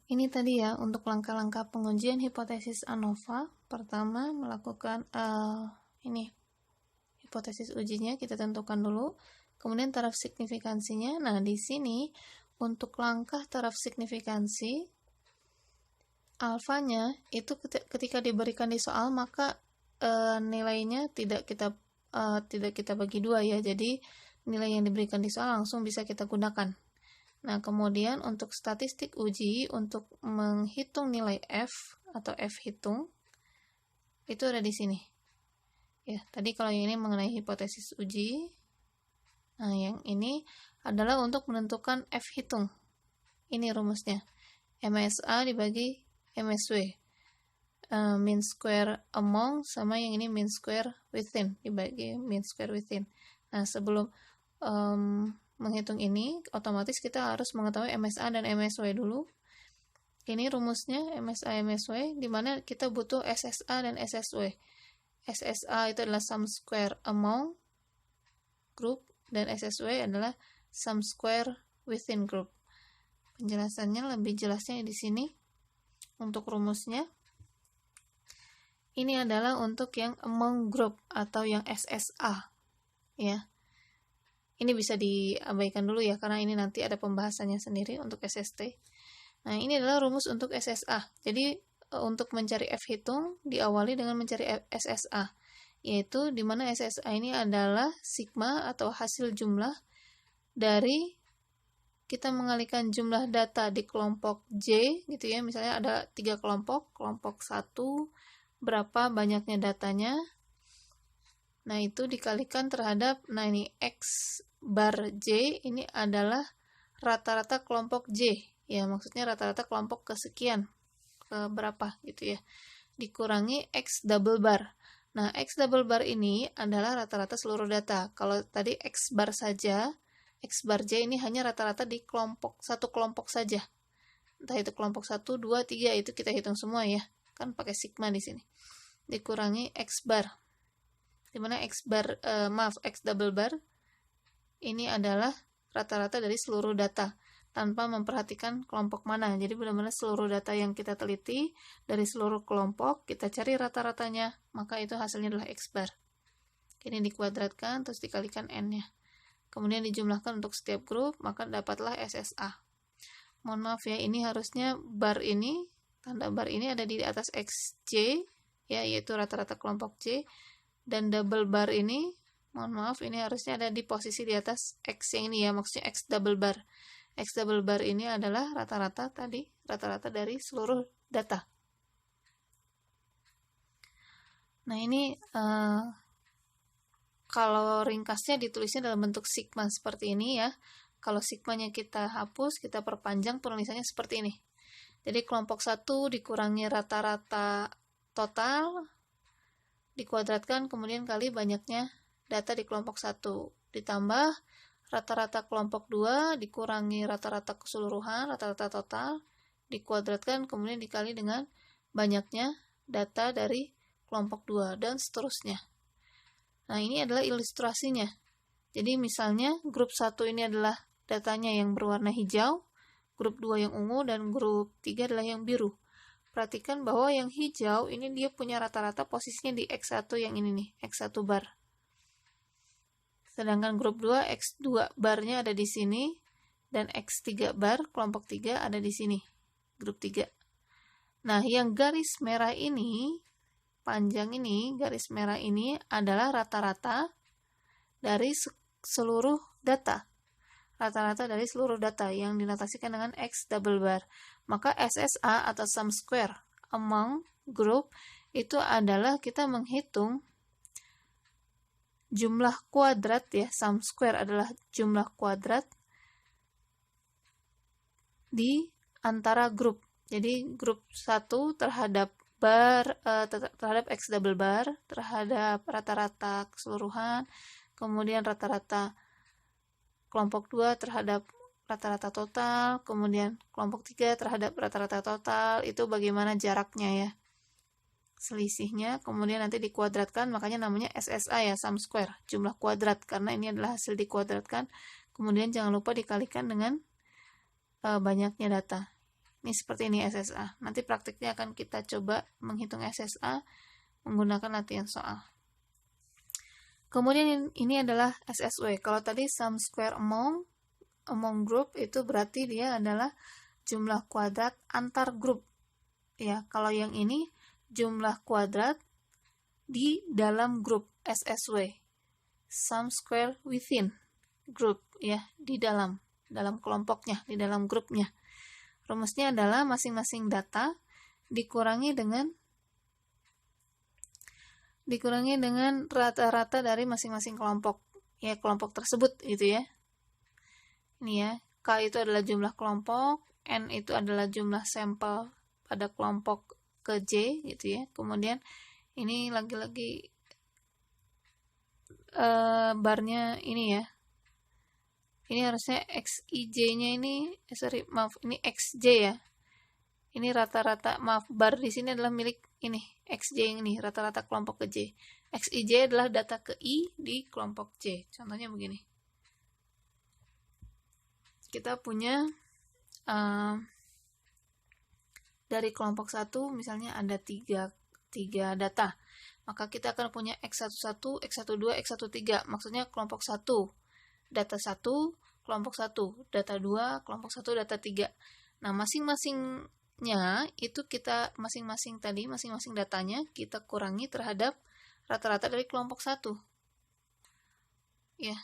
Ini tadi ya untuk langkah-langkah pengujian hipotesis ANOVA. Pertama melakukan ini hipotesis ujinya kita tentukan dulu. Kemudian taraf signifikansinya. Nah, di sini untuk langkah taraf signifikansi alfanya itu ketika diberikan di soal maka nilainya tidak kita bagi dua ya. Jadi nilai yang diberikan di soal langsung bisa kita gunakan. Nah, kemudian untuk statistik uji, untuk menghitung nilai F atau F hitung, itu ada di sini. Ya, tadi kalau yang ini mengenai hipotesis uji. Nah, yang ini adalah untuk menentukan F hitung. Ini rumusnya. MSA dibagi MSW. Mean square among sama yang ini mean square within dibagi mean square within. Nah, sebelum menghitung ini, otomatis kita harus mengetahui MSA dan MSW dulu. Ini rumusnya MSA MSW, di mana kita butuh SSA dan SSW. SSA itu adalah sum square among group, dan SSW adalah sum square within group. Penjelasannya lebih jelasnya di sini. Untuk rumusnya, ini adalah untuk yang among group atau yang SSA, ya. Ini bisa diabaikan dulu ya, karena ini nanti ada pembahasannya sendiri untuk SST. Nah, ini adalah rumus untuk SSA. Jadi, untuk mencari F hitung, diawali dengan mencari SSA. Yaitu, di mana SSA ini adalah sigma atau hasil jumlah dari kita mengalihkan jumlah data di kelompok J, gitu ya. Misalnya ada 3 kelompok, kelompok 1, berapa banyaknya datanya. Nah, itu dikalikan terhadap, nah ini X bar J ini adalah rata-rata kelompok J. Ya, maksudnya rata-rata kelompok kesekian, ke berapa gitu ya. Dikurangi X double bar. Nah, X double bar ini adalah rata-rata seluruh data. Kalau tadi X bar saja, X bar J ini hanya rata-rata di satu kelompok saja. Entah itu kelompok 1, 2, 3, itu kita hitung semua ya. Kan pakai sigma di sini. Dikurangi X bar. Dimana X double bar ini adalah rata-rata dari seluruh data tanpa memperhatikan kelompok mana. Jadi benar-benar seluruh data yang kita teliti dari seluruh kelompok, kita cari rata-ratanya, maka itu hasilnya adalah X bar. Ini dikuadratkan terus dikalikan N-nya. Kemudian dijumlahkan untuk setiap grup, maka dapatlah SSA. Mohon maaf ya, ini harusnya bar ini, tanda bar ini ada di atas XJ, ya, yaitu rata-rata kelompok J. Dan double bar ini, mohon maaf, ini harusnya ada di posisi di atas X yang ini ya, maksudnya X double bar. X double bar ini adalah rata-rata tadi, rata-rata dari seluruh data. Nah, ini kalau ringkasnya ditulisnya dalam bentuk sigma seperti ini ya. Kalau sigmanya kita hapus, kita perpanjang, penulisannya seperti ini. Jadi kelompok 1 dikurangi rata-rata total, dikuadratkan, kemudian kali banyaknya data di kelompok 1. Ditambah rata-rata kelompok 2 dikurangi rata-rata keseluruhan, rata-rata total, dikuadratkan, kemudian dikali dengan banyaknya data dari kelompok 2, dan seterusnya. Nah, ini adalah ilustrasinya. Jadi misalnya grup 1 ini adalah datanya yang berwarna hijau, grup 2 yang ungu, dan grup 3 adalah yang biru. Perhatikan bahwa yang hijau ini dia punya rata-rata posisinya di X1 yang ini nih, X1 bar. Sedangkan grup 2, X2 barnya ada di sini, dan X3 bar, kelompok 3 ada di sini, grup 3. Nah, yang garis merah ini, panjang ini, garis merah ini adalah rata-rata dari seluruh data. Rata-rata dari seluruh data yang dinotasikan dengan X double bar. Maka SSA atau sum square among group itu adalah kita menghitung jumlah kuadrat ya, sum square adalah jumlah kuadrat di antara grup. Jadi grup 1 terhadap terhadap X double bar, terhadap rata-rata keseluruhan, kemudian rata-rata kelompok 2 terhadap rata-rata total, kemudian kelompok 3 terhadap rata-rata total, itu bagaimana jaraknya ya, selisihnya, kemudian nanti dikuadratkan, makanya namanya SSA ya, sum square, jumlah kuadrat, karena ini adalah hasil dikuadratkan, kemudian jangan lupa dikalikan dengan banyaknya data. Ini seperti ini SSA. Nanti praktiknya akan kita coba menghitung SSA menggunakan latihan soal. Kemudian ini adalah SSW. Kalau tadi sum square among group itu berarti dia adalah jumlah kuadrat antar grup. Ya, kalau yang ini jumlah kuadrat di dalam grup SSW. Sum square within group, ya, di dalam kelompoknya, di dalam grupnya. Rumusnya adalah masing-masing data dikurangi dengan rata-rata dari masing-masing kelompok, ya, kelompok tersebut gitu ya. Ini ya, K itu adalah jumlah kelompok, N itu adalah jumlah sampel pada kelompok ke J gitu ya. Kemudian ini lagi-lagi barnya ini ya. Ini harusnya XIJ-nya ini, ini XJ ya. Ini rata-rata, bar di sini adalah milik ini, XJ yang ini, rata-rata kelompok ke J. XIJ adalah data ke I di kelompok J. Contohnya begini. Kita punya dari kelompok 1 misalnya ada 3 data. Maka kita akan punya X11, X12, X13. Maksudnya kelompok 1 data 1, kelompok 1 data 2, kelompok 1 data 3. Nah, masing-masingnya itu kita masing-masing datanya kita kurangi terhadap rata-rata dari kelompok 1. Ya.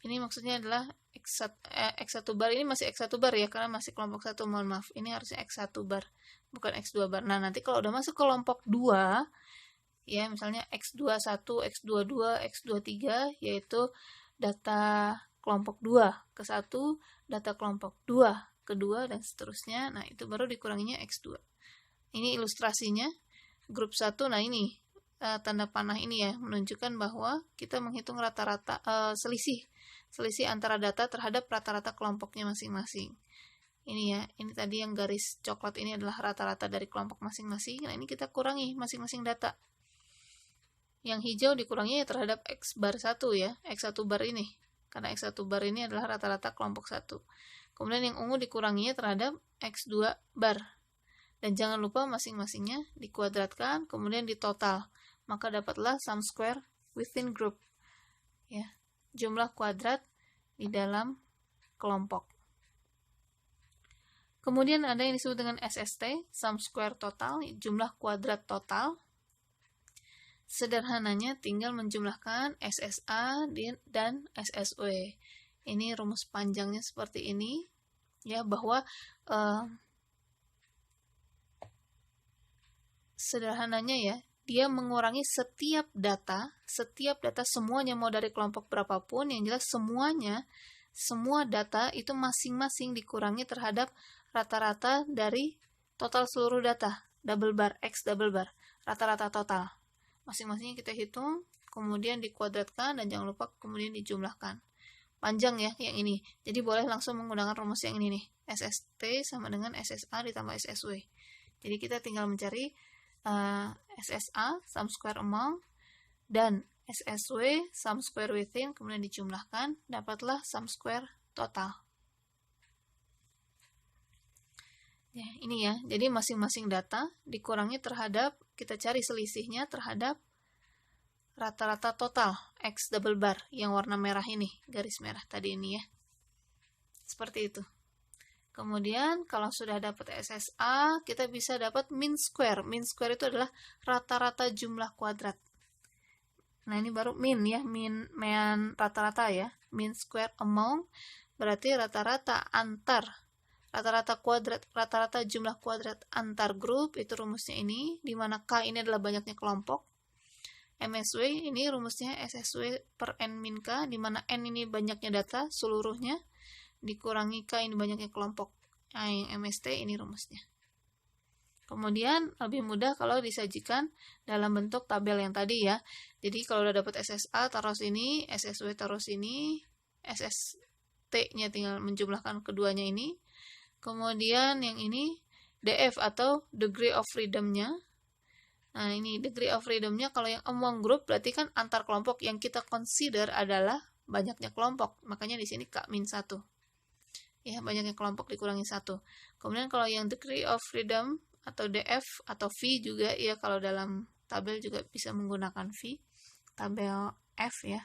Ini maksudnya adalah X1 bar, ini masih X1 bar ya, karena masih kelompok 1, mohon maaf. Ini harusnya X1 bar, bukan X2 bar. Nah, nanti kalau udah masuk kelompok 2, ya, misalnya X21, X22, X23, yaitu data kelompok 2 ke 1, data kelompok 2 ke 2, dan seterusnya. Nah, itu baru dikuranginya X2. Ini ilustrasinya, grup 1, nah ini, tanda panah ini ya, menunjukkan bahwa kita menghitung rata-rata, selisih antara data terhadap rata-rata kelompoknya masing-masing. Ini ya, ini tadi yang garis coklat ini adalah rata-rata dari kelompok masing-masing. Nah, ini kita kurangi masing-masing data. Yang hijau dikurangi terhadap X bar 1 ya, X1 bar ini. Karena X1 bar ini adalah rata-rata kelompok 1. Kemudian yang ungu dikuranginya terhadap X2 bar. Dan jangan lupa masing-masingnya dikuadratkan, kemudian ditotal. Maka dapatlah sum square within group. Ya, jumlah kuadrat di dalam kelompok. Kemudian ada yang disebut dengan SST, sum square total, jumlah kuadrat total. Sederhananya tinggal menjumlahkan SSA dan SSW. Ini rumus panjangnya seperti ini, ya, bahwa sederhananya ya, dia mengurangi setiap data semuanya, mau dari kelompok berapapun, yang jelas semua data itu masing-masing dikurangi terhadap rata-rata dari total seluruh data, double bar, X double bar, rata-rata total. Masing-masingnya kita hitung, kemudian dikuadratkan, dan jangan lupa kemudian dijumlahkan. Panjang ya yang ini, jadi boleh langsung menggunakan rumus yang ini nih, SST sama dengan SSA ditambah SSW. Jadi kita tinggal mencari SSA, sum square among, dan SSW, sum square within, kemudian dijumlahkan, dapatlah sum square total. Ya, ini ya, jadi masing-masing data dikurangi terhadap, kita cari selisihnya terhadap rata-rata total X double bar yang warna merah ini, garis merah tadi ini ya. Seperti itu. Kemudian kalau sudah dapat SSA, kita bisa dapat mean square. Mean square itu adalah rata-rata jumlah kuadrat. Nah, ini baru mean ya, mean rata-rata ya. Mean square among berarti rata-rata kuadrat, rata-rata jumlah kuadrat antar grup, itu rumusnya ini, di mana K ini adalah banyaknya kelompok. MSW ini rumusnya SSW per N min K, di mana N ini banyaknya data seluruhnya, dikurangi K ini banyaknya kelompok. Nah, yang MST ini rumusnya. Kemudian lebih mudah kalau disajikan dalam bentuk tabel yang tadi ya. Jadi kalau udah dapat SSA taruh sini, SSW taruh sini, SST-nya tinggal menjumlahkan keduanya ini. Kemudian yang ini DF atau degree of freedom-nya. Nah, ini degree of freedom-nya kalau yang among group berarti kan antar kelompok, yang kita consider adalah banyaknya kelompok. Makanya di sini K-1. ya, banyaknya kelompok dikurangi 1. Kemudian kalau yang degree of freedom atau DF atau V juga ya, kalau dalam tabel juga bisa menggunakan V, tabel F ya.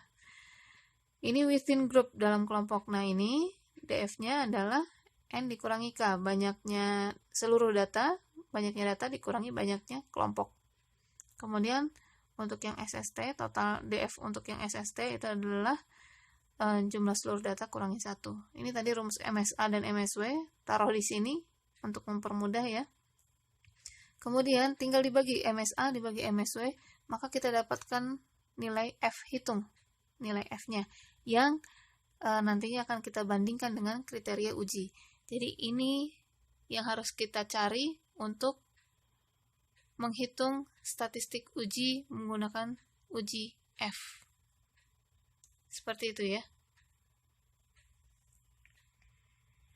Ini within group, dalam kelompok. Nah, ini DF-nya adalah N dikurangi K, banyaknya seluruh data, banyaknya data dikurangi banyaknya kelompok. Kemudian untuk yang SST, total DF untuk yang SST itu adalah jumlah seluruh data kurangi 1. Ini tadi rumus MSA dan MSW, taruh di sini untuk mempermudah ya. Kemudian tinggal dibagi MSA dibagi MSW, maka kita dapatkan nilai F hitung, nilai F-nya, yang nantinya akan kita bandingkan dengan kriteria uji. Jadi ini yang harus kita cari untuk menghitung statistik uji menggunakan uji F. Seperti itu ya.